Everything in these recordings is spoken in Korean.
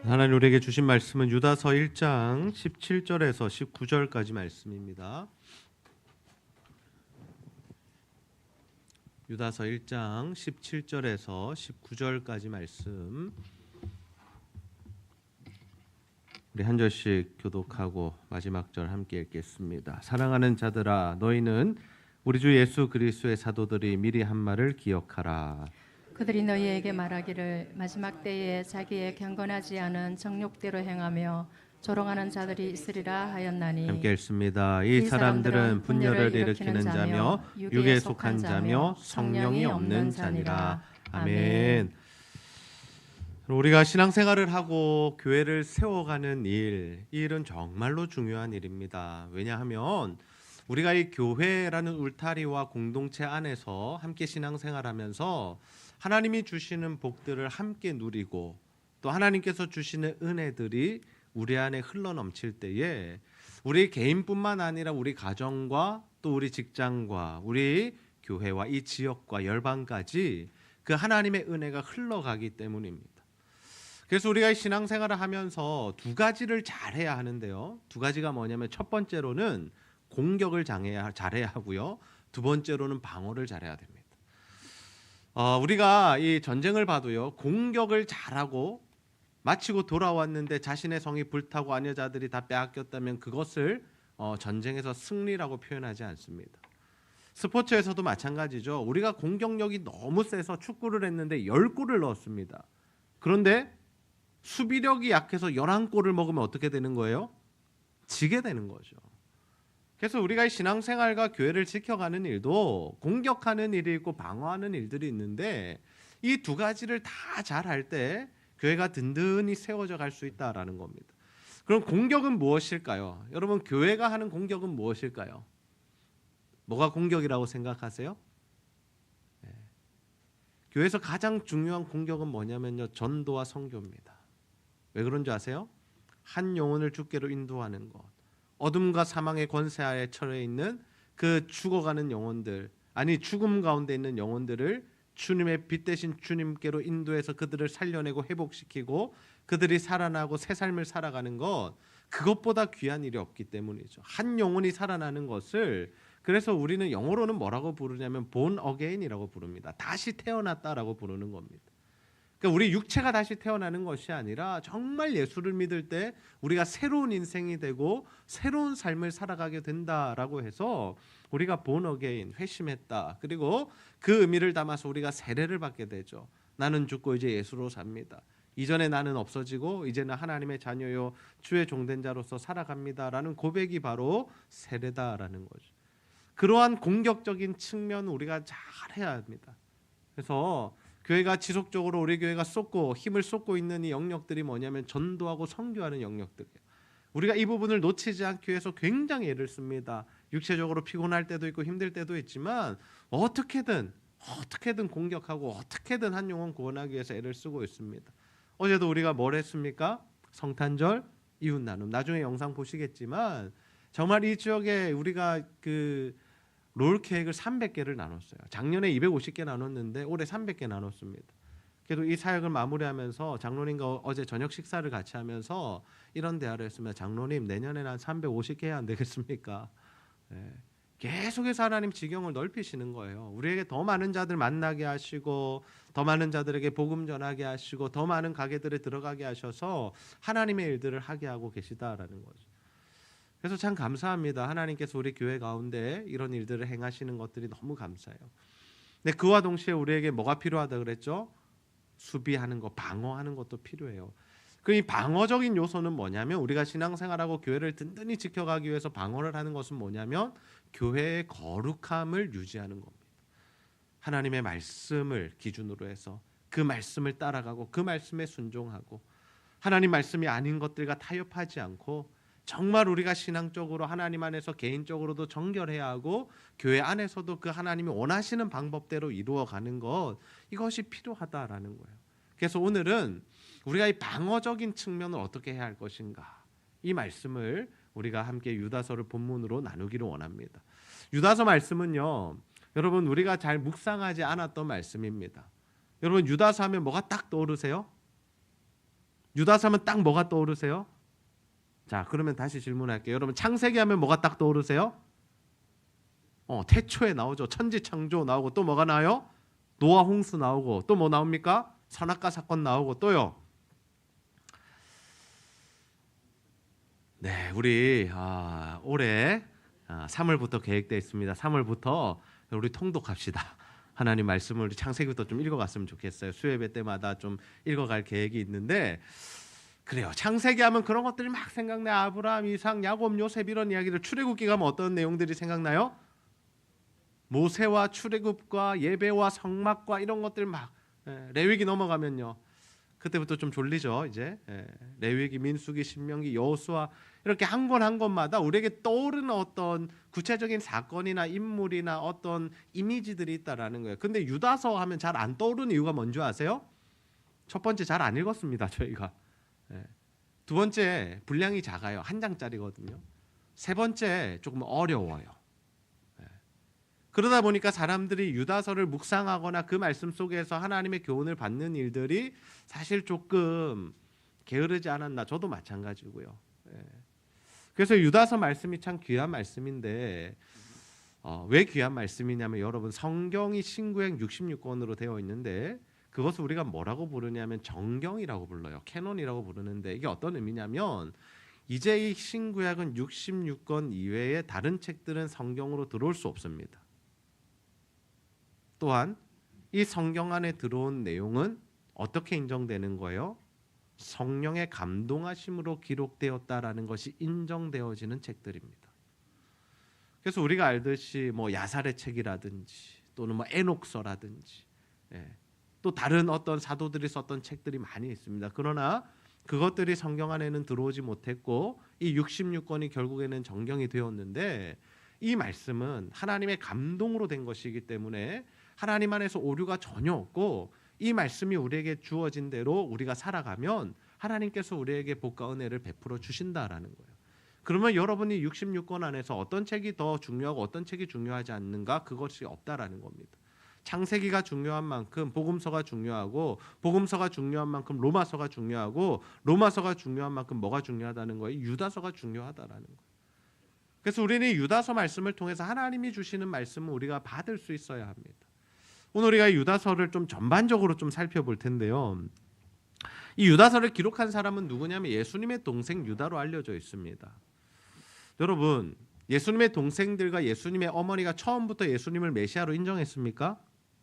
하나님 우리에게 주신 말씀은 유다서 1장 17절에서 19절까지 말씀입니다. 유다서 1장 17절에서 19절까지 말씀 우리 한 절씩 교독하고 마지막 절 함께 읽겠습니다. 사랑하는 자들아 너희는 우리 주 예수 그리스도의 사도들이 미리 한 말을 기억하라. 그들이 너희에게 말하기를 마지막 때에 자기의 경건하지 않은 정욕대로 행하며 조롱하는 자들이 있으리라 하였나니 함께 읽습니다. 이 사람들은 분열을 일으키는 자며 육에 속한 자며 성령이 없는 자니라. 아멘. 우리가 신앙생활을 하고 교회를 세워가는 이 일은 정말로 중요한 일입니다. 왜냐하면 우리가 이 교회라는 울타리와 공동체 안에서 함께 신앙생활하면서 하나님이 주시는 복들을 함께 누리고 또 하나님께서 주시는 은혜들이 우리 안에 흘러넘칠 때에 우리 개인뿐만 아니라 우리 가정과 또 우리 직장과 우리 교회와 이 지역과 열방까지 그 하나님의 은혜가 흘러가기 때문입니다. 그래서 우리가 신앙생활을 하면서 두 가지를 잘해야 하는데요. 두 가지가 뭐냐면 첫 번째로는 공격을 잘해야 하고요. 두 번째로는 방어를 잘해야 됩니다. 우리가 이 전쟁을 봐도요. 공격을 잘하고 마치고 돌아왔는데 자신의 성이 불타고 아녀자들이 다 빼앗겼다면 그것을 전쟁에서 승리라고 표현하지 않습니다. 스포츠에서도 마찬가지죠. 우리가 공격력이 너무 세서 축구를 했는데 10골을 넣었습니다. 그런데 수비력이 약해서 11골을 먹으면 어떻게 되는 거예요? 지게 되는 거죠. 그래서 우리가 신앙생활과 교회를 지켜가는 일도 공격하는 일이 있고 방어하는 일들이 있는데 이 두 가지를 다 잘할 때 교회가 든든히 세워져 갈 수 있다라는 겁니다. 그럼 공격은 무엇일까요? 여러분 교회가 하는 공격은 무엇일까요? 뭐가 공격이라고 생각하세요? 네. 교회에서 가장 중요한 공격은 뭐냐면요. 전도와 선교입니다. 왜 그런 줄 아세요? 한 영혼을 주께로 인도하는 것. 어둠과 사망의 권세하에 처해 있는 그 죽어가는 영혼들, 아니 죽음 가운데 있는 영혼들을 주님의 빛 대신 주님께로 인도해서 그들을 살려내고 회복시키고 그들이 살아나고 새 삶을 살아가는 것, 그것보다 귀한 일이 없기 때문이죠. 한 영혼이 살아나는 것을 그래서 우리는 영어로는 뭐라고 부르냐면 born again이라고 부릅니다. 다시 태어났다라고 부르는 겁니다. 그러니까 우리 육체가 다시 태어나는 것이 아니라 정말 예수를 믿을 때 우리가 새로운 인생이 되고 새로운 삶을 살아가게 된다라고 해서 우리가 born again, 회심했다. 그리고 그 의미를 담아서 우리가 세례를 받게 되죠. 나는 죽고 이제 예수로 삽니다. 이전에 나는 없어지고 이제는 하나님의 자녀요 주의 종된 자로서 살아갑니다라는 고백이 바로 세례다라는 거죠. 그러한 공격적인 측면 우리가 잘해야 합니다. 그래서 교회가 지속적으로 우리 교회가 쏟고 힘을 쏟고 있는 이 영역들이 뭐냐면 전도하고 선교하는 영역들이에요. 우리가 이 부분을 놓치지 않기 위해서 굉장히 애를 씁니다. 육체적으로 피곤할 때도 있고 힘들 때도 있지만 어떻게든 공격하고 어떻게든 한 영혼 구원하기 위해서 애를 쓰고 있습니다. 어제도 우리가 뭘 했습니까? 성탄절 이웃 나눔. 나중에 영상 보시겠지만 정말 이 지역에 우리가 롤 케이크를 300개를 나눴어요. 작년에 250개 나눴는데 올해 300개 나눴습니다. 그래도 이 사역을 마무리하면서 장로님과 어제 저녁 식사를 같이 하면서 이런 대화를 했습니다. 장로님 내년에는 한 350개 해야 안 되겠습니까? 네. 계속해서 하나님 지경을 넓히시는 거예요. 우리에게 더 많은 자들 만나게 하시고 더 많은 자들에게 복음 전하게 하시고 더 많은 가게들에 들어가게 하셔서 하나님의 일들을 하게 하고 계시다라는 거죠. 그래서 참 감사합니다. 하나님께서 우리 교회 가운데 이런 일들을 행하시는 것들이 너무 감사해요. 근데 그와 동시에 우리에게 뭐가 필요하다 그랬죠? 수비하는 것, 방어하는 것도 필요해요. 그 이 방어적인 요소는 뭐냐면 우리가 신앙생활하고 교회를 든든히 지켜가기 위해서 방어를 하는 것은 뭐냐면 교회의 거룩함을 유지하는 겁니다. 하나님의 말씀을 기준으로 해서 그 말씀을 따라가고 그 말씀에 순종하고 하나님 말씀이 아닌 것들과 타협하지 않고 정말 우리가 신앙적으로 하나님 안에서 개인적으로도 정결해야 하고 교회 안에서도 그 하나님이 원하시는 방법대로 이루어가는 것, 이것이 필요하다라는 거예요. 그래서 오늘은 우리가 이 방어적인 측면을 어떻게 해야 할 것인가, 이 말씀을 우리가 함께 유다서를 본문으로 나누기를 원합니다. 유다서 말씀은요, 여러분 우리가 잘 묵상하지 않았던 말씀입니다. 여러분 유다서 하면 뭐가 딱 떠오르세요? 유다서 하면 딱 뭐가 떠오르세요? 자, 그러면 다시 질문할게요. 여러분 창세기 하면 뭐가 딱 떠오르세요? 태초에 나오죠. 천지창조 나오고 또 뭐가 나와요? 노아 홍수 나오고 또 뭐 나옵니까? 선악과 사건 나오고 또요. 네, 우리 올해 3월부터 계획되어 있습니다. 3월부터 우리 통독합시다. 하나님 말씀을 창세기부터 좀 읽어갔으면 좋겠어요. 수요예배 때마다 좀 읽어갈 계획이 있는데 그래요. 창세기 하면 그런 것들이 막 생각나요. 아브라함, 이삭, 야곱, 요셉 이런 이야기들. 출애굽기 가면 어떤 내용들이 생각나요? 모세와 출애굽과 예배와 성막과 이런 것들 막 레위기 넘어가면요. 그때부터 좀 졸리죠. 이제 레위기, 민수기, 신명기, 여호수아 이렇게 한 권 한 권마다 우리에게 떠오르는 어떤 구체적인 사건이나 인물이나 어떤 이미지들이 있다라는 거예요. 근데 유다서 하면 잘 안 떠오르는 이유가 뭔지 아세요? 첫 번째 잘 안 읽었습니다. 저희가. 두 번째 분량이 작아요. 한 장짜리거든요. 세 번째 조금 어려워요. 그러다 보니까 사람들이 유다서를 묵상하거나 그 말씀 속에서 하나님의 교훈을 받는 일들이 사실 조금 게으르지 않았나. 저도 마찬가지고요. 그래서 유다서 말씀이 참 귀한 말씀인데 왜 귀한 말씀이냐면 여러분 성경이 신구약 66권으로 되어 있는데 그것을 우리가 뭐라고 부르냐면 정경이라고 불러요. 캐논이라고 부르는데 이게 어떤 의미냐면 이제 이 신구약은 66권 이외에 다른 책들은 성경으로 들어올 수 없습니다. 또한 이 성경 안에 들어온 내용은 어떻게 인정되는 거예요? 성령의 감동하심으로 기록되었다라는 것이 인정되어지는 책들입니다. 그래서 우리가 알듯이 뭐 야살의 책이라든지 또는 뭐 에녹서라든지 또 다른 어떤 사도들이 썼던 책들이 많이 있습니다. 그러나 그것들이 성경 안에는 들어오지 못했고 이 66권이 결국에는 정경이 되었는데 이 말씀은 하나님의 감동으로 된 것이기 때문에 하나님 안에서 오류가 전혀 없고 이 말씀이 우리에게 주어진 대로 우리가 살아가면 하나님께서 우리에게 복과 은혜를 베풀어 주신다라는 거예요. 그러면 여러분이 66권 안에서 어떤 책이 더 중요하고 어떤 책이 중요하지 않는가? 그것이 없다라는 겁니다. 창세기가 중요한 만큼 복음서가 중요하고 복음서가 중요한 만큼 로마서가 중요하고 로마서가 중요한 만큼 뭐가 중요하다는 거예요? 유다서가 중요하다라는 거예요. 그래서 우리는 유다서 말씀을 통해서 하나님이 주시는 말씀을 우리가 받을 수 있어야 합니다. 오늘 우리가 유다서를 좀 전반적으로 좀 살펴볼 텐데요. 이 유다서를 기록한 사람은 누구냐면 예수님의 동생 유다로 알려져 있습니다. 여러분, 예수님의 동생들과 예수님의 어머니가 처음부터 예수님을 메시아로 인정했습니까?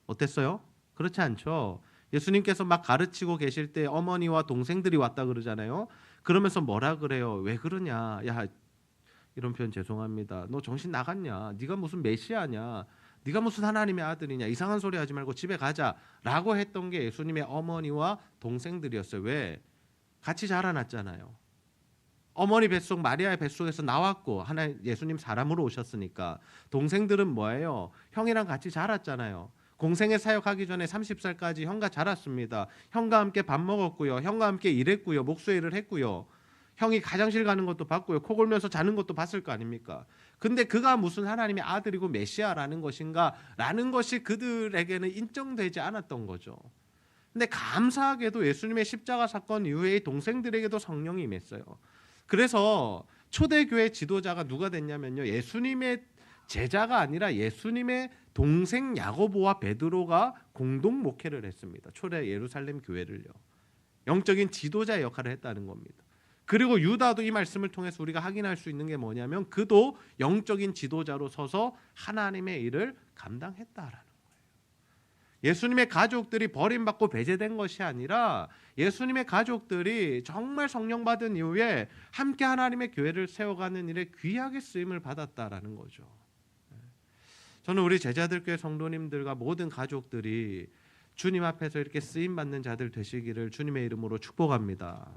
어땠어요? 그렇지 않죠. 예수님께서 막 가르치고 계실 때 어머니와 동생들이 왔다 그러잖아요. 그러면서 뭐라 그래요? 왜 그러냐? 야, 이런 표현 죄송합니다. 너 정신 나갔냐? 네가 무슨 메시아냐? 네가 무슨 하나님의 아들이냐? 이상한 소리 하지 말고 집에 가자라고 했던 게 예수님의 어머니와 동생들이었어요. 왜? 같이 자라났잖아요. 어머니 뱃속 마리아의 뱃속에서 나왔고 예수님 사람으로 오셨으니까. 동생들은 뭐예요? 형이랑 같이 자랐잖아요. 공생애 사역하기 전에 30살까지 형과 자랐습니다. 형과 함께 밥 먹었고요. 형과 함께 일했고요. 목수일을 했고요. 형이 가장실 가는 것도 봤고요. 코 골면서 자는 것도 봤을 거 아닙니까? 근데 그가 무슨 하나님의 아들이고 메시아라는 것인가? 라는 것이 그들에게는 인정되지 않았던 거죠. 근데 감사하게도 예수님의 십자가 사건 이후에 동생들에게도 성령이 임했어요. 그래서 초대교회 지도자가 누가 됐냐면요. 예수님의 제자가 아니라 예수님의 동생 야고보와 베드로가 공동 목회를 했습니다. 초대 예루살렘 교회를요. 영적인 지도자의 역할을 했다는 겁니다. 그리고 유다도 이 말씀을 통해서 우리가 확인할 수 있는 게 뭐냐면 그도 영적인 지도자로 서서 하나님의 일을 감당했다라는 거예요. 예수님의 가족들이 버림받고 배제된 것이 아니라 예수님의 가족들이 정말 성령 받은 이후에 함께 하나님의 교회를 세워가는 일에 귀하게 쓰임을 받았다라는 거죠. 저는 우리 제자들교회 성도님들과 모든 가족들이 주님 앞에서 이렇게 쓰임 받는 자들 되시기를 주님의 이름으로 축복합니다.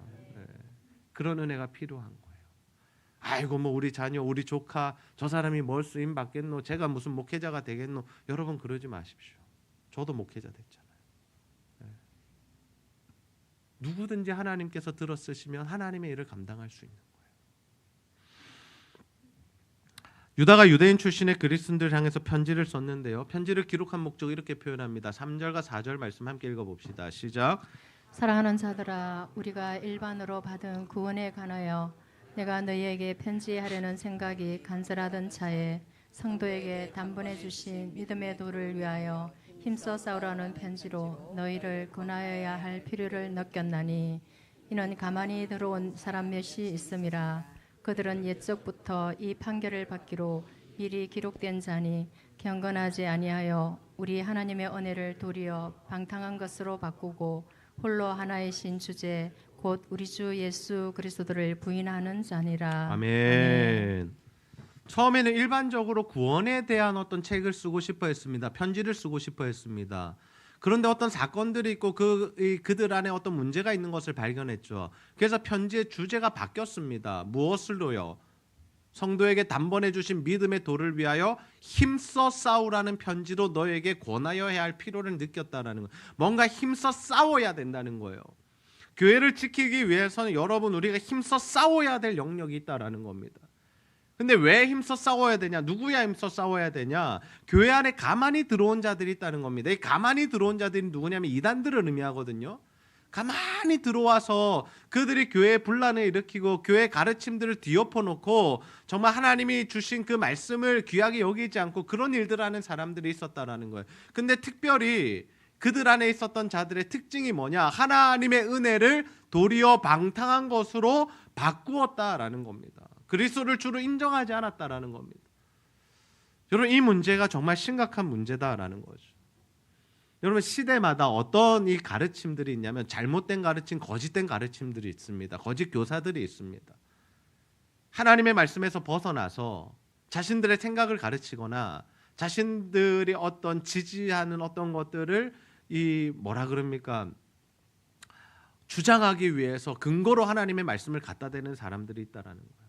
그런 은혜가 필요한 거예요. 아이고 뭐 우리 자녀, 우리 조카 저 사람이 뭘 쓰임 받겠노? 제가 무슨 목회자가 되겠노? 여러분 그러지 마십시오. 저도 목회자 됐잖아요. 누구든지 하나님께서 들어쓰시면 하나님의 일을 감당할 수 있는 거예요. 유다가 유대인 출신의 그리스도인들을 향해서 편지를 썼는데요. 편지를 기록한 목적을 이렇게 표현합니다. 3절과 4절 말씀 함께 읽어봅시다. 시작. 사랑하는 자들아, 우리가 일반으로 받은 구원에 관하여 내가 너희에게 편지하려는 생각이 간절하던 차에 성도에게 단번에 주신 믿음의 도를 위하여 힘써 싸우라는 편지로 너희를 권하여야 할 필요를 느꼈나니, 이는 가만히 들어온 사람 몇이 있음이라. 그들은 옛적부터 이 판결을 받기로 미리 기록된 자니 경건하지 아니하여 우리 하나님의 은혜를 도리어 방탕한 것으로 바꾸고 홀로 하나이신 주제 곧 우리 주 예수 그리스도를 부인하는 자니라. 아멘. 처음에는 일반적으로 구원에 대한 어떤 책을 쓰고 싶어 했습니다. 편지를 쓰고 싶어 했습니다. 그런데 어떤 사건들이 있고 그들 안에 어떤 문제가 있는 것을 발견했죠. 그래서 편지의 주제가 바뀌었습니다. 무엇을로요? 성도에게 단번에 주신 믿음의 도를 위하여 힘써 싸우라는 편지로 너에게 권하여야 할 필요를 느꼈다라는 거예요. 뭔가 힘써 싸워야 된다는 거예요. 교회를 지키기 위해서는 여러분 우리가 힘써 싸워야 될 영역이 있다라는 겁니다. 근데 왜 힘써 싸워야 되냐? 누구야 힘써 싸워야 되냐? 교회 안에 가만히 들어온 자들이 있다는 겁니다. 이 가만히 들어온 자들이 누구냐면 이단들을 의미하거든요. 가만히 들어와서 그들이 교회에 분란을 일으키고 교회 가르침들을 뒤엎어놓고 정말 하나님이 주신 그 말씀을 귀하게 여기지 않고 그런 일들 하는 사람들이 있었다라는 거예요. 근데 특별히 그들 안에 있었던 자들의 특징이 뭐냐? 하나님의 은혜를 도리어 방탕한 것으로 바꾸었다라는 겁니다. 그리스도를 주로 인정하지 않았다라는 겁니다. 여러분, 이 문제가 정말 심각한 문제다라는 거죠. 여러분, 시대마다 어떤 이 가르침들이 있냐면 잘못된 가르침, 거짓된 가르침들이 있습니다. 거짓 교사들이 있습니다. 하나님의 말씀에서 벗어나서 자신들의 생각을 가르치거나 자신들이 어떤 지지하는 어떤 것들을 주장하기 위해서 근거로 하나님의 말씀을 갖다 대는 사람들이 있다라는 거예요.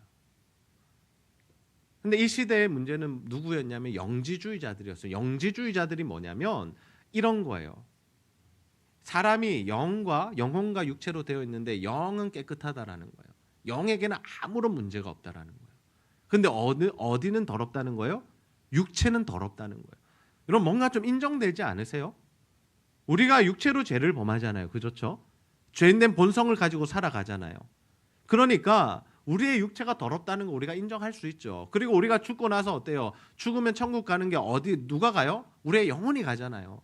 근데 이 시대의 문제는 누구였냐면 영지주의자들이었어요. 영지주의자들이 뭐냐면 이런 거예요. 사람이 영혼과 육체로 되어 있는데 영은 깨끗하다라는 거예요. 영에게는 아무런 문제가 없다라는 거예요. 근데 어디는 더럽다는 거예요? 육체는 더럽다는 거예요. 여러분, 뭔가 좀 인정되지 않으세요? 우리가 육체로 죄를 범하잖아요. 그렇죠? 죄인된 본성을 가지고 살아가잖아요. 그러니까 우리의 육체가 더럽다는 거 우리가 인정할 수 있죠. 그리고 우리가 죽고 나서 어때요? 죽으면 천국 가는 게 누가 가요? 우리의 영혼이 가잖아요.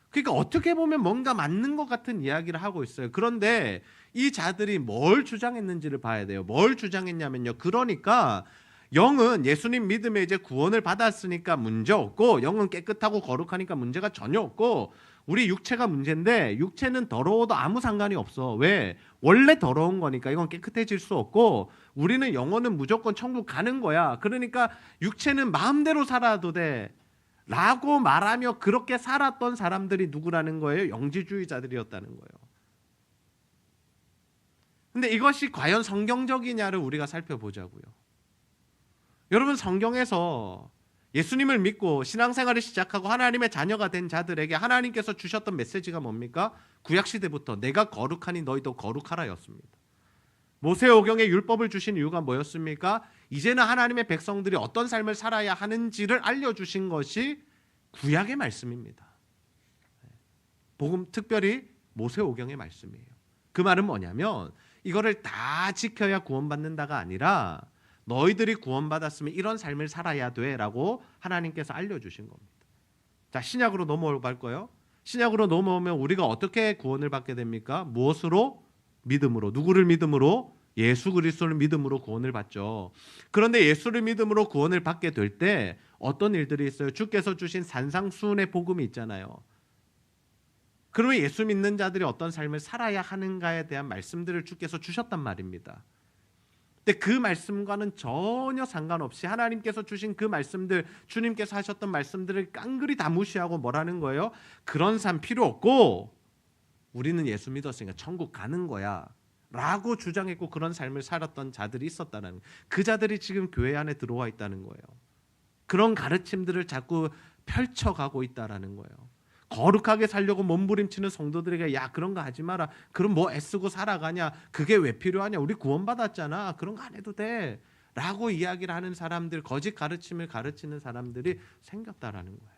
그러니까 어떻게 보면 뭔가 맞는 것 같은 이야기를 하고 있어요. 그런데 이 자들이 뭘 주장했는지를 봐야 돼요. 뭘 주장했냐면요. 그러니까 영은 예수님 믿음에 이제 구원을 받았으니까 문제 없고, 영은 깨끗하고 거룩하니까 문제가 전혀 없고, 우리 육체가 문제인데 육체는 더러워도 아무 상관이 없어. 왜? 원래 더러운 거니까 이건 깨끗해질 수 없고, 우리는 영혼은 무조건 천국 가는 거야. 그러니까 육체는 마음대로 살아도 돼 라고 말하며 그렇게 살았던 사람들이 누구라는 거예요? 영지주의자들이었다는 거예요. 근데 이것이 과연 성경적이냐를 우리가 살펴보자고요. 여러분, 성경에서 예수님을 믿고 신앙생활을 시작하고 하나님의 자녀가 된 자들에게 하나님께서 주셨던 메시지가 뭡니까? 구약시대부터 내가 거룩하니 너희도 거룩하라였습니다. 모세오경에 율법을 주신 이유가 뭐였습니까? 이제는 하나님의 백성들이 어떤 삶을 살아야 하는지를 알려주신 것이 구약의 말씀입니다. 복음, 특별히 모세오경의 말씀이에요. 그 말은 뭐냐면 이거를 다 지켜야 구원받는다가 아니라 너희들이 구원받았으면 이런 삶을 살아야 돼라고 하나님께서 알려주신 겁니다. 자, 신약으로 넘어갈 거예요. 신약으로 넘어오면 우리가 어떻게 구원을 받게 됩니까? 무엇으로? 믿음으로. 누구를 믿음으로? 예수 그리스도를 믿음으로 구원을 받죠. 그런데 예수를 믿음으로 구원을 받게 될 때 어떤 일들이 있어요? 주께서 주신 산상수훈의 복음이 있잖아요. 그러면 예수 믿는 자들이 어떤 삶을 살아야 하는가에 대한 말씀들을 주께서 주셨단 말입니다. 근데 그 말씀과는 전혀 상관없이 하나님께서 주신 그 말씀들, 주님께서 하셨던 말씀들을 깡그리 다 무시하고 뭐라는 거예요? 그런 삶 필요 없고 우리는 예수 믿었으니까 천국 가는 거야 라고 주장했고 그런 삶을 살았던 자들이 있었다는 거예요. 그 자들이 지금 교회 안에 들어와 있다는 거예요. 그런 가르침들을 자꾸 펼쳐가고 있다는 거예요. 거룩하게 살려고 몸부림치는 성도들에게 야, 그런 거 하지 마라. 그럼 뭐 애쓰고 살아가냐? 그게 왜 필요하냐? 우리 구원받았잖아. 그런 거 안 해도 돼 라고 이야기를 하는 사람들, 거짓 가르침을 가르치는 사람들이 생겼다라는 거예요.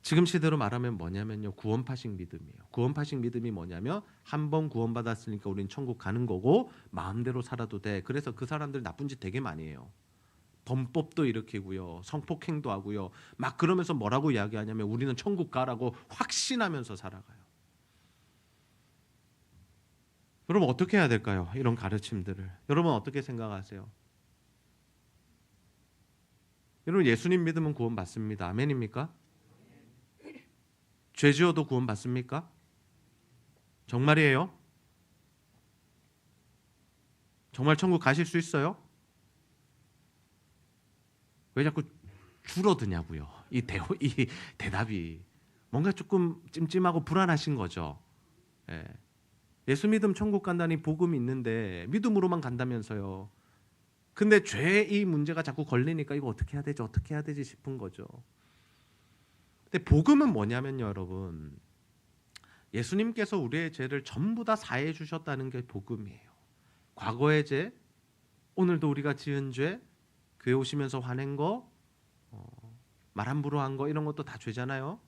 지금 시대로 말하면 뭐냐면요, 구원파식 믿음이에요. 구원파식 믿음이 뭐냐면 한 번 구원받았으니까 우린 천국 가는 거고 마음대로 살아도 돼. 그래서 그 사람들 나쁜 짓 되게 많이 해요. 범법도 일으키고요, 성폭행도 하고요. 막 그러면서 뭐라고 이야기하냐면 우리는 천국 가라고 확신하면서 살아가요. 여러분 어떻게 해야 될까요? 이런 가르침들을 여러분 어떻게 생각하세요? 여러분 예수님 믿으면 구원받습니다. 아멘입니까? 죄 지어도 구원받습니까? 정말이에요? 정말 천국 가실 수 있어요? 왜 자꾸 줄어드냐고요? 이 대답이 뭔가 조금 찜찜하고 불안하신 거죠. 예. 예수 믿음 천국 간다니 복음이 있는데 믿음으로만 간다면서요. 근데 죄의 문제가 자꾸 걸리니까 이거 어떻게 해야 되지? 어떻게 해야 되지 싶은 거죠. 근데 복음은 뭐냐면요, 여러분. 예수님께서 우리의 죄를 전부 다 사해 주셨다는 게 복음이에요. 과거의 죄, 오늘도 우리가 지은 죄, 교회 오시면서 화낸 거, 말 함부로 한 거 이런 것도 다 죄잖아요.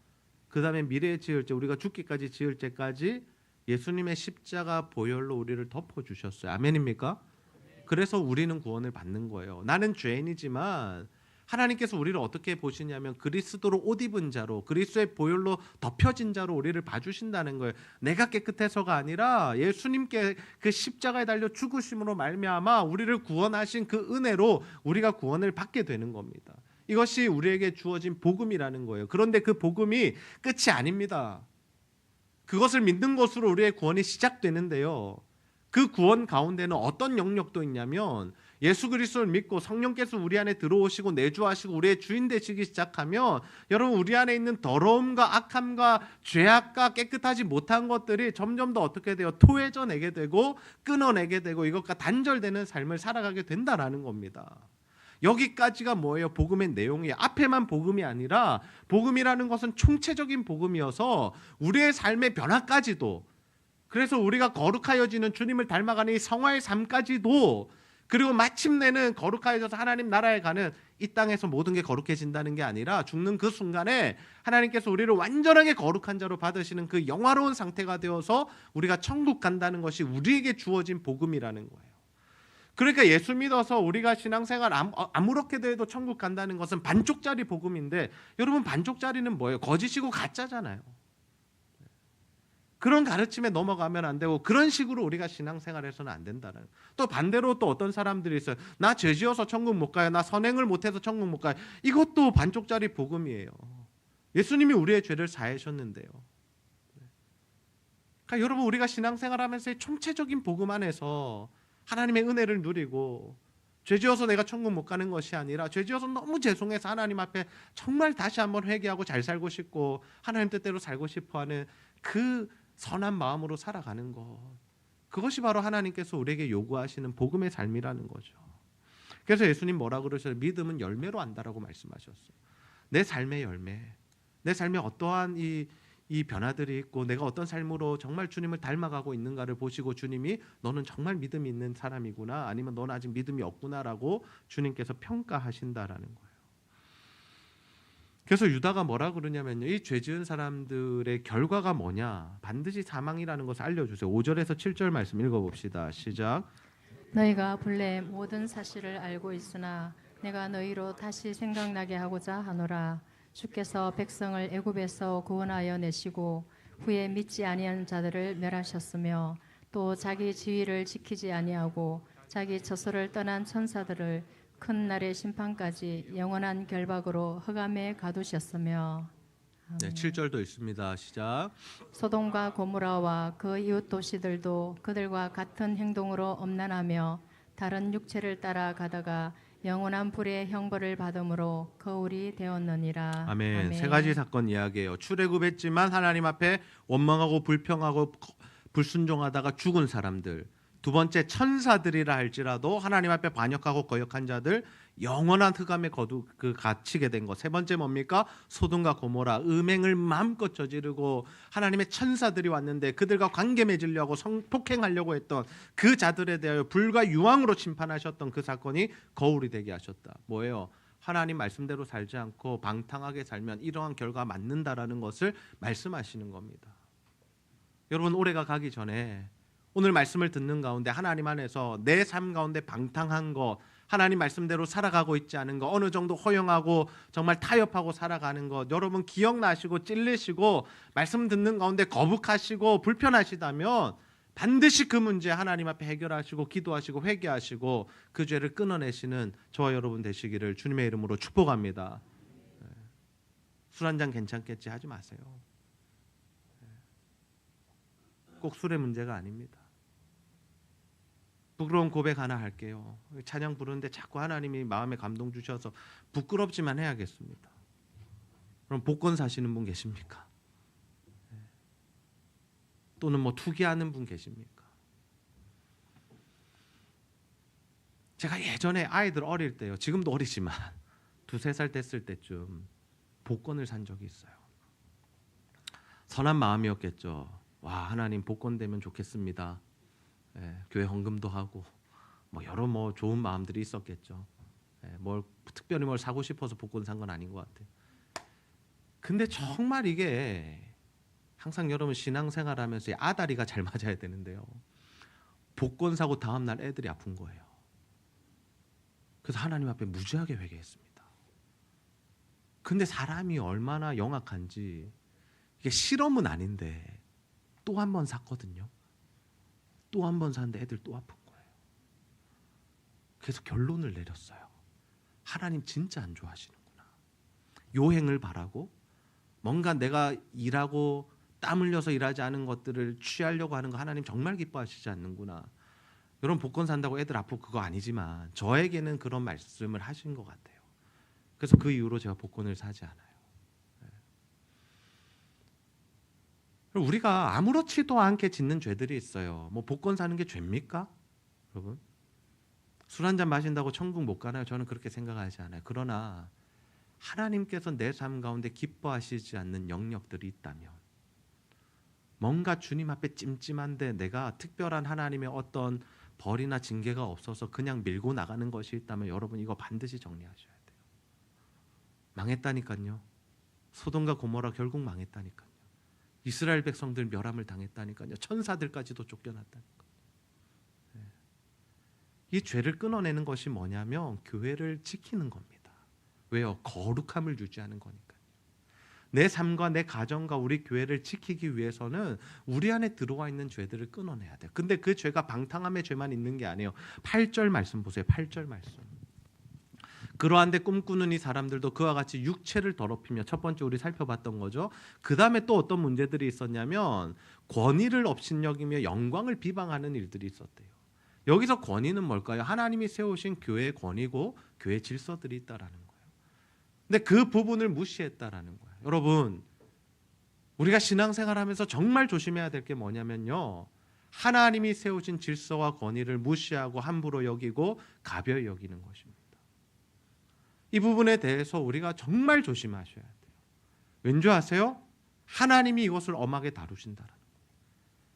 그 다음에 미래에 지을 죄, 우리가 죽기까지 지을 죄까지 예수님의 십자가 보혈로 우리를 덮어주셨어요. 아멘입니까? 그래서 우리는 구원을 받는 거예요. 나는 죄인이지만 하나님께서 우리를 어떻게 보시냐면 그리스도로 옷 입은 자로, 그리스도의 보혈로 덮여진 자로 우리를 봐주신다는 거예요. 내가 깨끗해서가 아니라 예수님께 그 십자가에 달려 죽으심으로 말미암아 우리를 구원하신 그 은혜로 우리가 구원을 받게 되는 겁니다. 이것이 우리에게 주어진 복음이라는 거예요. 그런데 그 복음이 끝이 아닙니다. 그것을 믿는 것으로 우리의 구원이 시작되는데요. 그 구원 가운데는 어떤 영역도 있냐면 예수 그리스도를 믿고 성령께서 우리 안에 들어오시고 내주하시고 우리의 주인 되시기 시작하면 여러분 우리 안에 있는 더러움과 악함과 죄악과 깨끗하지 못한 것들이 점점 더 어떻게 돼요? 토해져 내게 되고 끊어내게 되고 이것과 단절되는 삶을 살아가게 된다라는 겁니다. 여기까지가 뭐예요? 복음의 내용이에요. 앞에만 복음이 아니라 복음이라는 것은 총체적인 복음이어서 우리의 삶의 변화까지도, 그래서 우리가 거룩하여지는 주님을 닮아가는 이 성화의 삶까지도, 그리고 마침내는 거룩하여져서 하나님 나라에 가는 이 땅에서 모든 게 거룩해진다는 게 아니라 죽는 그 순간에 하나님께서 우리를 완전하게 거룩한 자로 받으시는 그 영화로운 상태가 되어서 우리가 천국 간다는 것이 우리에게 주어진 복음이라는 거예요. 그러니까 예수 믿어서 우리가 신앙생활 아무렇게도 해도 천국 간다는 것은 반쪽짜리 복음인데, 여러분 반쪽짜리는 뭐예요? 거짓이고 가짜잖아요. 그런 가르침에 넘어가면 안 되고 그런 식으로 우리가 신앙생활해서는 안 된다는. 또 반대로 또 어떤 사람들이 있어요. 나 죄 지어서 천국 못 가요. 나 선행을 못해서 천국 못 가요. 이것도 반쪽짜리 복음이에요. 예수님이 우리의 죄를 사하셨는데요. 그러니까 여러분 우리가 신앙생활하면서 총체적인 복음 안에서 하나님의 은혜를 누리고, 죄지어서 내가 천국 못 가는 것이 아니라 죄지어서 너무 죄송해서 하나님 앞에 정말 다시 한번 회개하고 잘 살고 싶고 하나님 뜻대로 살고 싶어하는 그 선한 마음으로 살아가는 것, 그것이 바로 하나님께서 우리에게 요구하시는 복음의 삶이라는 거죠. 그래서 예수님 뭐라 그러셨어요? 믿음은 열매로 안다라고 말씀하셨어요. 내 삶의 열매, 내 삶에 어떠한 이 변화들이 있고 내가 어떤 삶으로 정말 주님을 닮아가고 있는가를 보시고 주님이 너는 정말 믿음이 있는 사람이구나, 아니면 너는 아직 믿음이 없구나라고 주님께서 평가하신다라는 거예요. 그래서 유다가 뭐라 그러냐면요, 이 죄 지은 사람들의 결과가 뭐냐, 반드시 사망이라는 것을 알려주세요. 5절에서 7절 말씀 읽어봅시다. 시작. 너희가 본래 모든 사실을 알고 있으나 내가 너희로 다시 생각나게 하고자 하노라. 주께서 백성을 애굽에서 구원하여 내시고 후에 믿지 아니한 자들을 멸하셨으며 또 자기 지위를 지키지 아니하고 자기 처소를 떠난 천사들을 큰 날의 심판까지 영원한 결박으로 흑암에 가두셨으며. 네, 7절도 있습니다. 시작. 소돔과 고모라와 그 이웃 도시들도 그들과 같은 행동으로 엄난하며 다른 육체를 따라 가다가 영원한 불의 형벌을 받음으로 거울이 되었느니라. 아멘. 세 가지 사건 이야기예요. 출애굽했지만 하나님 앞에 원망하고 불평하고 불순종하다가 죽은 사람들. 두 번째, 천사들이라 할지라도 하나님 앞에 반역하고 거역한 자들 영원한 흑암에 갇히게 된 것. 세 번째 뭡니까? 소돔과 고모라, 음행을 마음껏 저지르고 하나님의 천사들이 왔는데 그들과 관계 맺으려고 성폭행하려고 했던 그 자들에 대하여 불과 유황으로 심판하셨던 그 사건이 거울이 되게 하셨다. 뭐예요? 하나님 말씀대로 살지 않고 방탕하게 살면 이러한 결과 맞는다라는 것을 말씀하시는 겁니다. 여러분, 올해가 가기 전에 오늘 말씀을 듣는 가운데 하나님 안에서 내 삶 가운데 방탕한 것, 하나님 말씀대로 살아가고 있지 않은 것, 어느 정도 허용하고 정말 타협하고 살아가는 것, 여러분 기억나시고 찔리시고 말씀 듣는 가운데 거북하시고 불편하시다면 반드시 그 문제 하나님 앞에 해결하시고 기도하시고 회개하시고 그 죄를 끊어내시는 저와 여러분 되시기를 주님의 이름으로 축복합니다. 술 한 잔 괜찮겠지 하지 마세요. 꼭 술의 문제가 아닙니다. 부끄러운 고백 하나 할게요. 찬양 부르는데 자꾸 하나님이 마음에 감동 주셔서 부끄럽지만 해야겠습니다. 그럼 복권 사시는 분 계십니까? 또는 뭐 투기하는 분 계십니까? 제가 예전에 아이들 어릴 때요, 지금도 어리지만 2-3살 됐을 때쯤 복권을 산 적이 있어요. 선한 마음이었겠죠. 와, 하나님 복권 되면 좋겠습니다. 교회 헌금도 하고 뭐 여러 좋은 마음들이 있었겠죠. 특별히 뭘 사고 싶어서 복권 산 건 아닌 것 같아요. 근데 정말 이게 항상 여러분 신앙생활하면서 아다리가 잘 맞아야 되는데요. 복권 사고 다음 날 애들이 아픈 거예요. 그래서 하나님 앞에 무지하게 회개했습니다. 근데 사람이 얼마나 영악한지, 이게 실험은 아닌데 또 한 번 샀거든요. 또 한 번 샀는데 애들 또 아픈 거예요. 그래서 결론을 내렸어요. 하나님 진짜 안 좋아하시는구나. 요행을 바라고 뭔가 내가 일하고 땀 흘려서 일하지 않은 것들을 취하려고 하는 거 하나님 정말 기뻐하시지 않는구나. 여러분 복권 산다고 애들 아프고 그거 아니지만 저에게는 그런 말씀을 하신 것 같아요. 그래서 그 이후로 제가 복권을 사지 않아요. 우리가 아무렇지도 않게 짓는 죄들이 있어요. 뭐 복권 사는 게 죄입니까? 여러분, 술 한 잔 마신다고 천국 못 가나요? 저는 그렇게 생각하지 않아요. 그러나 하나님께서 내 삶 가운데 기뻐하시지 않는 영역들이 있다면, 뭔가 주님 앞에 찜찜한데 내가 특별한 하나님의 어떤 벌이나 징계가 없어서 그냥 밀고 나가는 것이 있다면 여러분 이거 반드시 정리하셔야 돼요. 망했다니까요. 소돔과 고모라 결국 망했다니까요. 이스라엘 백성들 멸함을 당했다니까요. 천사들까지도 쫓겨났다니까요. 이 죄를 끊어내는 것이 뭐냐면 교회를 지키는 겁니다. 왜요? 거룩함을 유지하는 거니까요. 내 삶과 내 가정과 우리 교회를 지키기 위해서는 우리 안에 들어와 있는 죄들을 끊어내야 돼요. 근데 그 죄가 방탕함의 죄만 있는 게 아니에요. 8절 말씀 보세요. 8절 말씀. 그러한데 꿈꾸는 이 사람들도 그와 같이 육체를 더럽히며, 첫 번째 우리 살펴봤던 거죠. 그 다음에 또 어떤 문제들이 있었냐면 권위를 업신여기며 영광을 비방하는 일들이 있었대요. 여기서 권위는 뭘까요? 하나님이 세우신 교회의 권위고 교회 질서들이 있다라는 거예요. 근데 그 부분을 무시했다라는 거예요. 여러분, 우리가 신앙생활하면서 정말 조심해야 될 게 뭐냐면요, 하나님이 세우신 질서와 권위를 무시하고 함부로 여기고 가벼이 여기는 것입니다. 이 부분에 대해서 우리가 정말 조심하셔야 돼요. 왠지 아세요? 하나님이 이것을 엄하게 다루신다라는 거예요.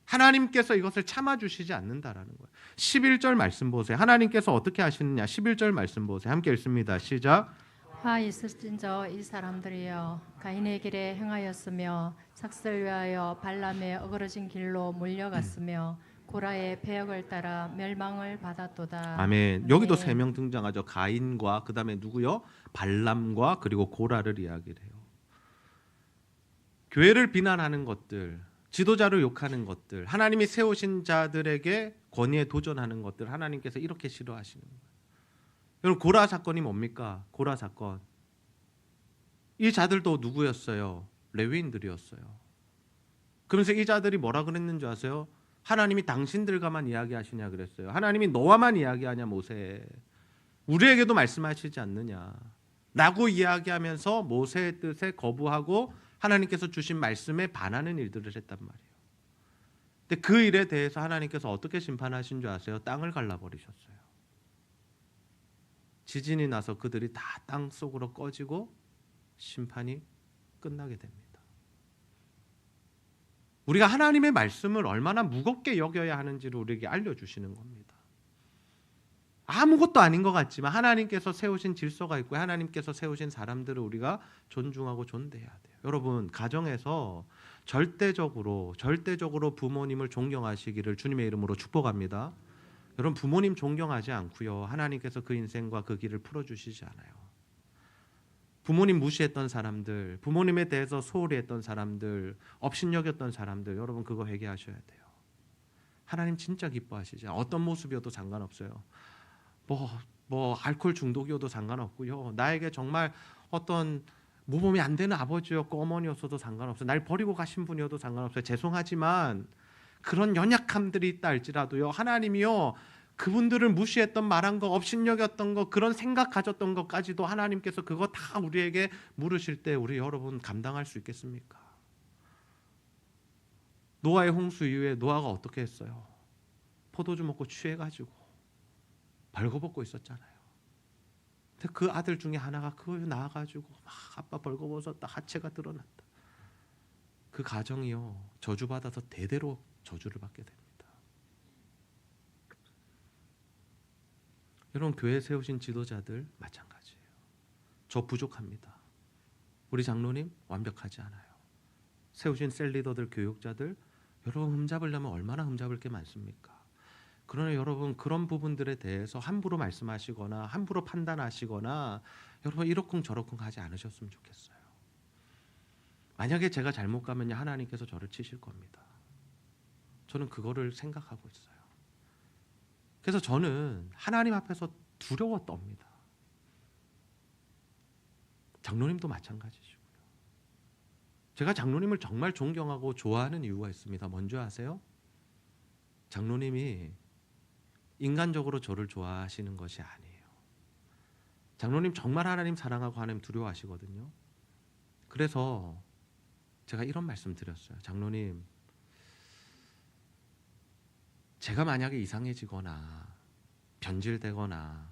하나님께서 이것을 참아주시지 않는다라는 거예요. 11절 말씀 보세요. 하나님께서 어떻게 하시느냐. 11절 말씀 보세요. 함께 읽습니다. 시작. 화 있을진저 이 사람들이여 가인의 길에 행하였으며 삭슬 위하여 발람의 어그러진 길로 몰려갔으며 고라의 배역을 따라 멸망을 받았도다. 아멘. 여기도 네. 3명 등장하죠. 가인과 그 다음에 누구요? 발람과 그리고 고라를 이야기를 해요. 교회를 비난하는 것들, 지도자를 욕하는 것들, 하나님이 세우신 자들에게 권위에 도전하는 것들, 하나님께서 이렇게 싫어하시는 거예요. 여러분, 고라 사건이 뭡니까? 고라 사건. 이 자들도 누구였어요? 레위인들이었어요. 그러면서 이 자들이 뭐라 그랬는지 아세요? 하나님이 당신들과만 이야기하시냐 그랬어요. 하나님이 너와만 이야기하냐 모세. 우리에게도 말씀하시지 않느냐. 라고 이야기하면서 모세의 뜻에 거부하고 하나님께서 주신 말씀에 반하는 일들을 했단 말이에요. 근데 그 일에 대해서 하나님께서 어떻게 심판하신 줄 아세요? 땅을 갈라버리셨어요. 지진이 나서 그들이 다 땅 속으로 꺼지고 심판이 끝나게 됩니다. 우리가 하나님의 말씀을 얼마나 무겁게 여겨야 하는지를 우리에게 알려주시는 겁니다. 아무것도 아닌 것 같지만 하나님께서 세우신 질서가 있고 하나님께서 세우신 사람들을 우리가 존중하고 존대해야 돼요. 여러분, 가정에서 절대적으로 부모님을 존경하시기를 주님의 이름으로 축복합니다. 여러분, 부모님 존경하지 않고요, 하나님께서 그 인생과 그 길을 풀어주시지 않아요. 부모님 무시했던 사람들, 부모님에 대해서 소홀히 했던 사람들, 업신여겼던 사람들, 여러분 그거 회개하셔야 돼요. 하나님 진짜 기뻐하시죠. 어떤 모습이어도 상관없어요. 뭐 알코올 중독이어도 상관없고요, 나에게 정말 어떤 모범이 안 되는 아버지였고 어머니였어도 상관없어요. 날 버리고 가신 분이어도 상관없어요. 죄송하지만 그런 연약함들이 있다 할지라도요, 하나님이요 그분들을 무시했던, 말한 거, 업신여겼던 거, 그런 생각 가졌던 것까지도 하나님께서 그거 다 우리에게 물으실 때 우리 여러분 감당할 수 있겠습니까? 노아의 홍수 이후에 노아가 어떻게 했어요? 포도주 먹고 취해가지고 벌거벗고 있었잖아요. 근데 그 아들 중에 하나가 그거 나와가지고 막 아빠 벌거벗었다, 하체가 드러났다. 그 가정이요 저주받아서 대대로 저주를 받게 됩니다. 여러분, 교회 세우신 지도자들 마찬가지예요. 저 부족합니다. 우리 장로님 완벽하지 않아요. 세우신 셀리더들, 교육자들, 여러분 흠잡으려면 얼마나 흠잡을 게 많습니까? 그러나 여러분, 그런 부분들에 대해서 함부로 말씀하시거나 함부로 판단하시거나 여러분 이러쿵 저러쿵 하지 않으셨으면 좋겠어요. 만약에 제가 잘못 가면요, 하나님께서 저를 치실 겁니다. 저는 그거를 생각하고 있어요. 그래서 저는 하나님 앞에서 두려워 떱니다. 장로님도 마찬가지시고요. 제가 장로님을 정말 존경하고 좋아하는 이유가 있습니다. 뭔지 아세요? 장로님이 인간적으로 저를 좋아하시는 것이 아니에요. 장로님 정말 하나님 사랑하고 하나님 두려워하시거든요. 그래서 제가 이런 말씀 드렸어요. 장로님, 제가 만약에 이상해지거나 변질되거나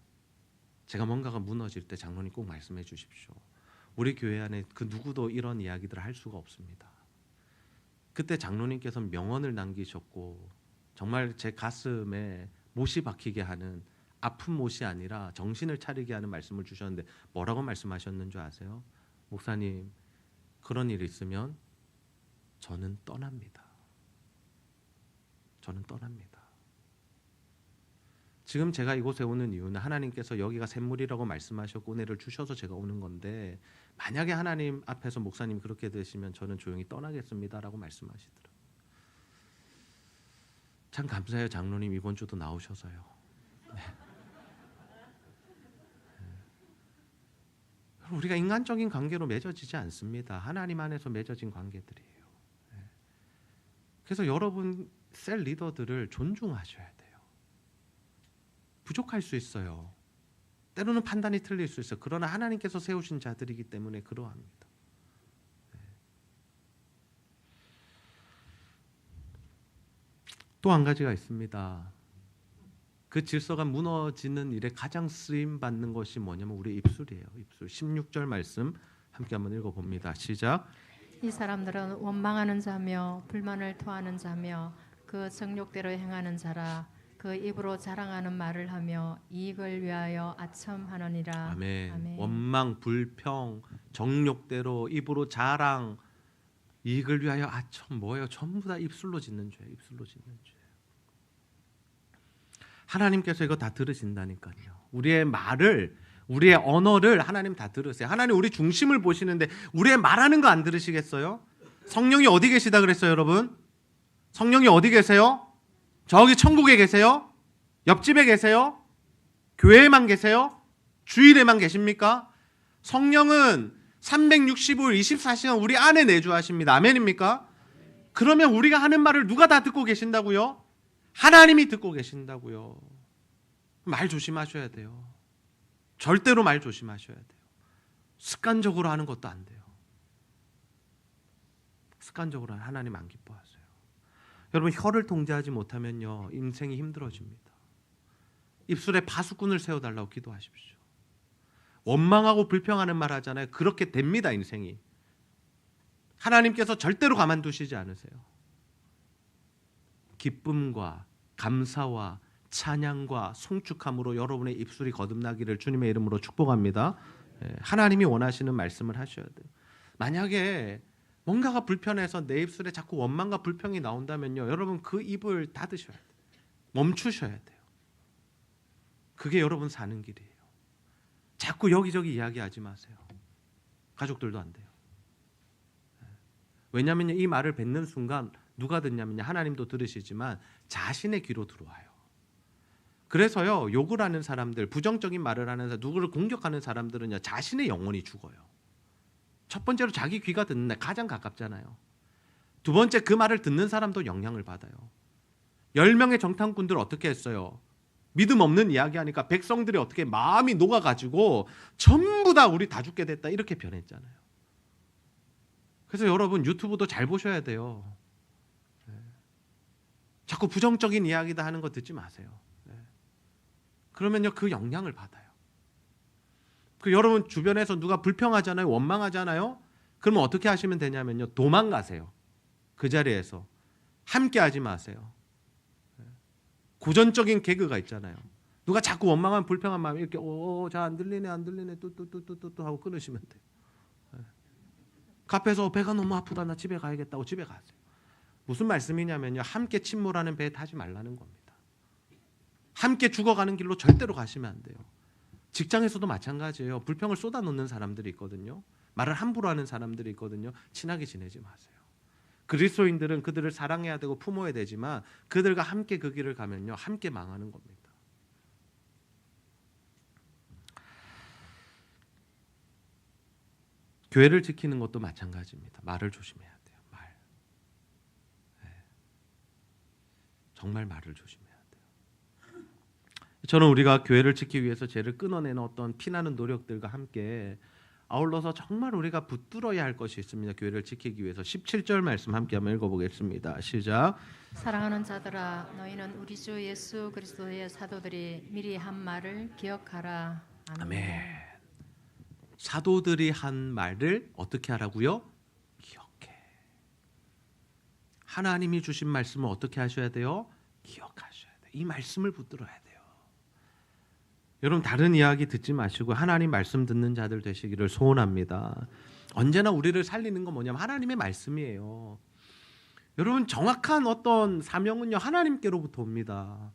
제가 뭔가가 무너질 때 장로님 꼭 말씀해 주십시오. 우리 교회 안에 그 누구도 이런 이야기들을 할 수가 없습니다. 그때 장로님께서 명언을 남기셨고 정말 제 가슴에 못이 박히게 하는, 아픈 못이 아니라 정신을 차리게 하는 말씀을 주셨는데 뭐라고 말씀하셨는 줄 아세요? 목사님, 그런 일이 있으면 저는 떠납니다. 저는 떠납니다. 지금 제가 이곳에 오는 이유는 하나님께서 여기가 샘물이라고 말씀하셨고 은혜를 주셔서 제가 오는 건데, 만약에 하나님 앞에서 목사님 그렇게 되시면 저는 조용히 떠나겠습니다라고 말씀하시더라고요. 참 감사해요. 장로님 이번 주도 나오셔서요. 네. 우리가 인간적인 관계로 맺어지지 않습니다. 하나님 안에서 맺어진 관계들이에요. 그래서 여러분 셀 리더들을 존중하셔야 돼요. 부족할 수 있어요. 때로는 판단이 틀릴 수 있어요. 그러나 하나님께서 세우신 자들이기 때문에 그러합니다. 또 한 가지가 있습니다. 그 질서가 무너지는 일에 가장 쓰임 받는 것이 뭐냐면 우리 입술이에요. 입술. 16절 말씀 함께 한번 읽어봅니다. 시작. 이 사람들은 원망하는 자며 불만을 토하는 자며 그 정욕대로 행하는 자라. 그 입으로 자랑하는 말을 하며 이익을 위하여 아첨하느니라. 아멘. 아멘. 원망, 불평, 정욕대로 입으로 자랑, 이익을 위하여 아첨, 뭐예요? 전부 다 입술로 짓는 죄예요. 입술로 짓는 죄. 하나님께서 이거 다 들으신다니까요. 우리의 말을, 우리의 언어를 하나님 다 들으세요. 하나님 우리 중심을 보시는데 우리의 말하는 거 안 들으시겠어요? 성령이 어디 계시다 그랬어요, 여러분? 성령이 어디 계세요? 저기 천국에 계세요? 옆집에 계세요? 교회에만 계세요? 주일에만 계십니까? 성령은 365일 24시간 우리 안에 내주하십니다. 아멘입니까? 그러면 우리가 하는 말을 누가 다 듣고 계신다고요? 하나님이 듣고 계신다고요. 말 조심하셔야 돼요. 절대로 말 조심하셔야 돼요. 습관적으로 하는 것도 안 돼요. 습관적으로 하나님 안 기뻐하세요. 여러분 혀를 통제하지 못하면요 인생이 힘들어집니다. 입술에 파수꾼을 세워달라고 기도하십시오. 원망하고 불평하는 말 하잖아요. 그렇게 됩니다. 인생이. 하나님께서 절대로 가만두시지 않으세요. 기쁨과 감사와 찬양과 송축함으로 여러분의 입술이 거듭나기를 주님의 이름으로 축복합니다. 하나님이 원하시는 말씀을 하셔야 돼요. 만약에 뭔가가 불편해서 내 입술에 자꾸 원망과 불평이 나온다면요, 여러분 그 입을 닫으셔야 돼요. 멈추셔야 돼요. 그게 여러분 사는 길이에요. 자꾸 여기저기 이야기하지 마세요. 가족들도 안 돼요. 왜냐하면 이 말을 뱉는 순간 누가 듣냐면요, 하나님도 들으시지만 자신의 귀로 들어와요. 그래서요, 욕을 하는 사람들, 부정적인 말을 하는 사람, 누구를 공격하는 사람들은요, 자신의 영혼이 죽어요. 첫 번째로 자기 귀가 듣는 데 가장 가깝잖아요. 두 번째, 그 말을 듣는 사람도 영향을 받아요. 10명의 정탐꾼들 어떻게 했어요? 믿음 없는 이야기하니까 백성들이 어떻게 마음이 녹아가지고 전부 다 우리 다 죽게 됐다 이렇게 변했잖아요. 그래서 여러분 유튜브도 잘 보셔야 돼요. 자꾸 부정적인 이야기다 하는 거 듣지 마세요. 그러면요, 그 영향을 받아요. 그 여러분 주변에서 누가 불평하잖아요, 원망하잖아요. 그러면 어떻게 하시면 되냐면요, 도망가세요. 그 자리에서 함께 하지 마세요. 고전적인 개그가 있잖아요. 누가 자꾸 원망한 불평한 마음이 이렇게 잘 안 들리네 안 들리네 뚜뚜뚜뚜뚜 하고 끊으시면 돼요. 카페에서 배가 너무 아프다 나 집에 가야겠다고 집에 가세요. 무슨 말씀이냐면요, 함께 침몰하는 배에 타지 말라는 겁니다. 함께 죽어가는 길로 절대로 가시면 안 돼요. 직장에서도 마찬가지예요. 불평을 쏟아놓는 사람들이 있거든요. 말을 함부로 하는 사람들이 있거든요. 친하게 지내지 마세요. 그리스도인들은 그들을 사랑해야 되고 품어야 되지만 그들과 함께 그 길을 가면요, 함께 망하는 겁니다. 교회를 지키는 것도 마찬가지입니다. 말을 조심해야 돼요. 말. 정말 말을 조심해야 돼요. 저는 우리가 교회를 지키기 위해서 죄를 끊어내는 어떤 피나는 노력들과 함께 아울러서 정말 우리가 붙들어야 할 것이 있습니다. 교회를 지키기 위해서 17절 말씀 함께 한번 읽어보겠습니다. 시작. 사랑하는 자들아, 너희는 우리 주 예수 그리스도의 사도들이 미리 한 말을 기억하라. 아멘. 사도들이 한 말을 어떻게 하라고요? 기억해. 하나님이 주신 말씀을 어떻게 하셔야 돼요? 기억하셔야 돼요. 이 말씀을 붙들어야 돼요. 여러분 다른 이야기 듣지 마시고 하나님 말씀 듣는 자들 되시기를 소원합니다. 언제나 우리를 살리는 건 뭐냐면 하나님의 말씀이에요. 여러분 정확한 어떤 사명은요, 하나님께로부터 옵니다.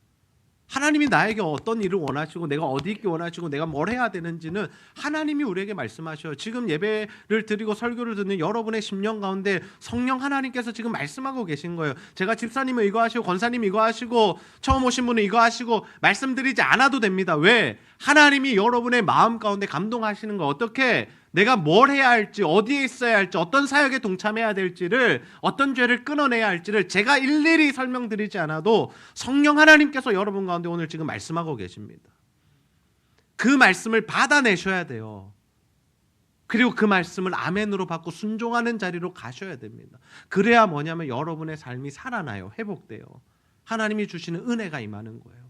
하나님이 나에게 어떤 일을 원하시고 내가 어디 있기 원하시고 내가 뭘 해야 되는지는 하나님이 우리에게 말씀하셔요. 지금 예배를 드리고 설교를 듣는 여러분의 심령 가운데 성령 하나님께서 지금 말씀하고 계신 거예요. 제가 집사님은 이거 하시고 권사님이 이거 하시고 처음 오신 분은 이거 하시고 말씀드리지 않아도 됩니다. 왜? 하나님이 여러분의 마음 가운데 감동하시는 거, 어떻게 내가 뭘 해야 할지, 어디에 있어야 할지, 어떤 사역에 동참해야 될지를, 어떤 죄를 끊어내야 할지를 제가 일일이 설명드리지 않아도 성령 하나님께서 여러분 가운데 오늘 지금 말씀하고 계십니다. 그 말씀을 받아내셔야 돼요. 그리고 그 말씀을 아멘으로 받고 순종하는 자리로 가셔야 됩니다. 그래야 뭐냐면 여러분의 삶이 살아나요. 회복돼요. 하나님이 주시는 은혜가 임하는 거예요.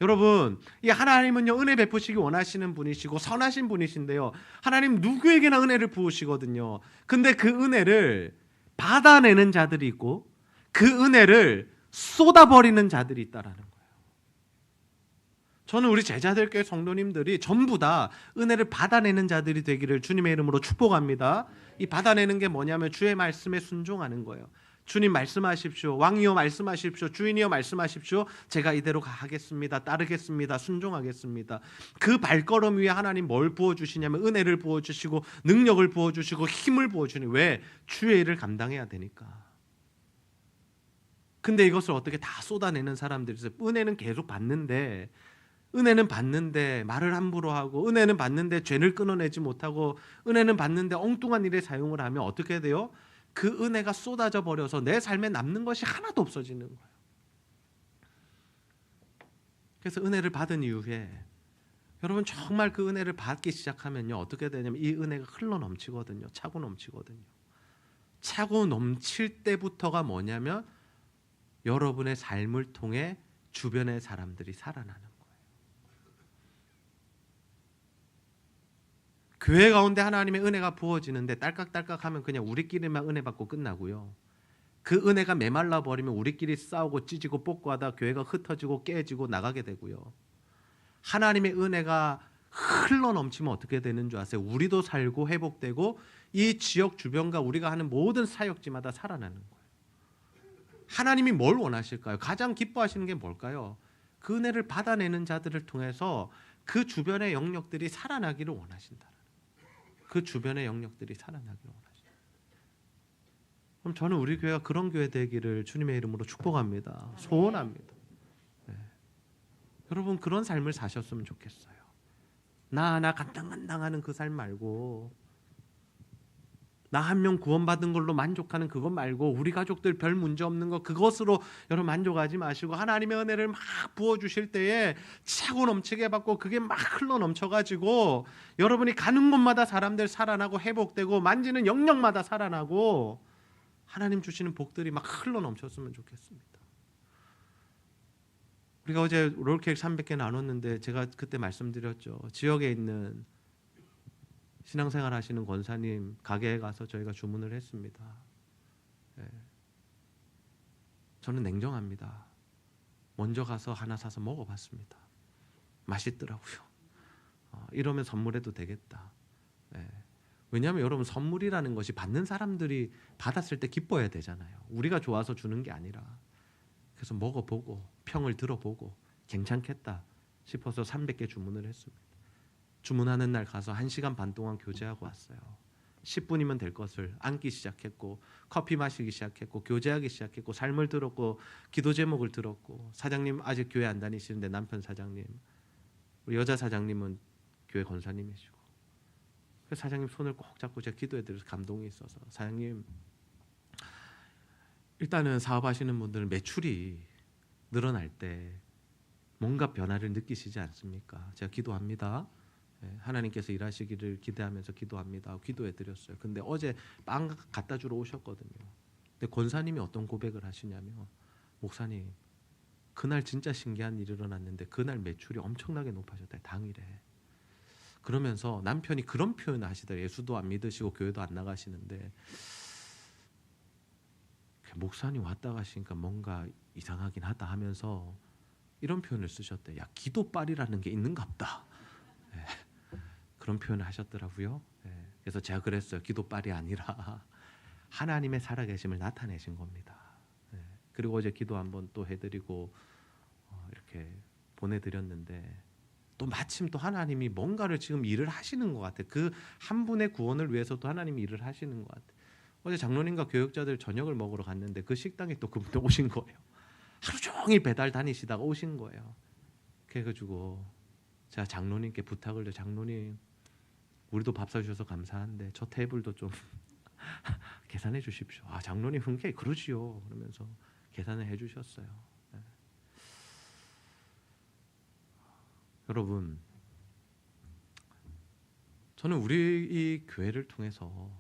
여러분, 이 하나님은요, 은혜 베푸시기 원하시는 분이시고 선하신 분이신데요, 하나님 누구에게나 은혜를 부으시거든요. 근데 그 은혜를 받아내는 자들이 있고 그 은혜를 쏟아버리는 자들이 있다라는 거예요. 저는 우리 제자들교회 성도님들이 전부 다 은혜를 받아내는 자들이 되기를 주님의 이름으로 축복합니다. 이 받아내는 게 뭐냐면 주의 말씀에 순종하는 거예요. 주님 말씀하십시오. 왕이여 말씀하십시오. 주인이여 말씀하십시오. 제가 이대로 하겠습니다. 따르겠습니다. 순종하겠습니다. 그 발걸음 위에 하나님 뭘 부어주시냐면 은혜를 부어주시고 능력을 부어주시고 힘을 부어주니, 왜? 주의 일을 감당해야 되니까. 근데 이것을 어떻게 다 쏟아내는 사람들이 있어요. 은혜는 계속 받는데 말을 함부로 하고, 은혜는 받는데 죄를 끊어내지 못하고, 은혜는 받는데 엉뚱한 일에 사용을 하면 어떻게 돼요? 그 은혜가 쏟아져 버려서 내 삶에 남는 것이 하나도 없어지는 거예요. 그래서 은혜를 받은 이후에 여러분 정말 그 은혜를 받기 시작하면요, 어떻게 되냐면 이 은혜가 흘러 넘치거든요. 차고 넘치거든요. 차고 넘칠 때부터가 뭐냐면 여러분의 삶을 통해 주변의 사람들이 살아나는 거예요. 교회 가운데 하나님의 은혜가 부어지는데 딸깍딸깍하면 그냥 우리끼리만 은혜 받고 끝나고요. 그 은혜가 메말라 버리면 우리끼리 싸우고 찢고 뽑고하다 교회가 흩어지고 깨지고 나가게 되고요. 하나님의 은혜가 흘러 넘치면 어떻게 되는 줄 아세요? 우리도 살고 회복되고 이 지역 주변과 우리가 하는 모든 사역지마다 살아나는 거예요. 하나님이 뭘 원하실까요? 가장 기뻐하시는 게 뭘까요? 그 은혜를 받아내는 자들을 통해서 그 주변의 영역들이 살아나기를 원하신다. 그 주변의 영역들이 살아나기를 원하신다. 그럼 저는 우리 교회가 그런 교회 되기를 주님의 이름으로 축복합니다. 소원합니다. 네. 여러분 그런 삶을 사셨으면 좋겠어요. 나 간당간당하는 그 삶 말고, 나 한 명 구원받은 걸로 만족하는 그것 말고, 우리 가족들 별 문제 없는 거 그것으로 여러분 만족하지 마시고 하나님의 은혜를 막 부어주실 때에 차고 넘치게 받고 그게 막 흘러 넘쳐가지고 여러분이 가는 곳마다 사람들 살아나고 회복되고 만지는 영역마다 살아나고 하나님 주시는 복들이 막 흘러 넘쳤으면 좋겠습니다. 우리가 어제 롤케이크 300개 나눴는데 제가 그때 말씀드렸죠. 지역에 있는 신앙생활 하시는 권사님 가게에 가서 저희가 주문을 했습니다. 예. 저는 냉정합니다. 먼저 가서 하나 사서 먹어봤습니다. 맛있더라고요. 이러면 선물해도 되겠다. 예. 왜냐하면 여러분 선물이라는 것이 받는 사람들이 받았을 때 기뻐해야 되잖아요. 우리가 좋아서 주는 게 아니라. 그래서 먹어보고 평을 들어보고 괜찮겠다 싶어서 300개 주문을 했습니다. 주문하는 날 가서 1시간 반 동안 교제하고 왔어요. 10분이면 될 것을 앉기 시작했고 커피 마시기 시작했고 교제하기 시작했고 삶을 들었고 기도 제목을 들었고, 사장님 아직 교회 안 다니시는데 남편 사장님, 우리 여자 사장님은 교회 권사님이시고, 그래서 사장님 손을 꼭 잡고 제가 기도해드려서 감동이 있어서, 사장님 일단은 사업하시는 분들은 매출이 늘어날 때 뭔가 변화를 느끼시지 않습니까? 제가 기도합니다. 하나님께서 일하시기를 기대하면서 기도합니다. 기도해드렸어요. 근데 어제 빵 갖다 주러 오셨거든요. 근데 권사님이 어떤 고백을 하시냐면, 목사님 그날 진짜 신기한 일이 일어났는데 그날 매출이 엄청나게 높아졌다, 당일에. 그러면서 남편이 그런 표현을 하시더라고요. 예수도 안 믿으시고 교회도 안 나가시는데 목사님 왔다 가시니까 뭔가 이상하긴 하다 하면서 이런 표현을 쓰셨대요. 야, 기도빨이라는 게 있는갑다. 네. 그런 표현을 하셨더라고요. 네. 그래서 제가 그랬어요. 기도빨이 아니라 하나님의 살아계심을 나타내신 겁니다. 네. 그리고 어제 기도 한번 또 해드리고 이렇게 보내드렸는데, 또 마침 또 하나님이 뭔가를 지금 일을 하시는 것 같아요. 그 한 분의 구원을 위해서도 하나님이 일을 하시는 것 같아요. 어제 장로님과 교육자들 저녁을 먹으러 갔는데 그 식당에 또 그분이 오신 거예요. 하루 종일 배달 다니시다가 오신 거예요. 그래가지고 제가 장로님께 부탁을 해요. 장로님, 우리도 밥 사주셔서 감사한데 저 테이블도 좀 계산해 주십시오. 아, 장로님 흔쾌히 그러지요. 그러면서 계산을 해주셨어요. 네. 여러분, 저는 우리 이 교회를 통해서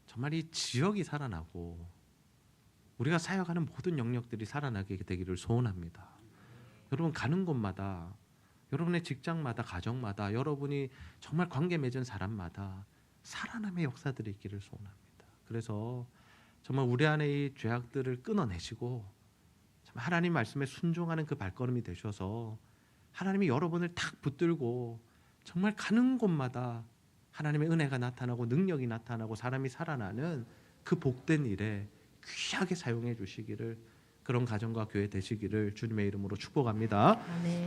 정말 이 지역이 살아나고 우리가 사역하는 모든 영역들이 살아나게 되기를 소원합니다. 여러분 가는 곳마다, 여러분의 직장마다, 가정마다, 여러분이 정말 관계 맺은 사람마다 살아남의 역사들이 있기를 소원합니다. 그래서 정말 우리 안에 이 죄악들을 끊어내시고 정말 하나님 말씀에 순종하는 그 발걸음이 되셔서 하나님이 여러분을 탁 붙들고 정말 가는 곳마다 하나님의 은혜가 나타나고 능력이 나타나고 사람이 살아나는 그 복된 일에 귀하게 사용해 주시기를, 그런 가정과 교회 되시기를 주님의 이름으로 축복합니다. 아멘.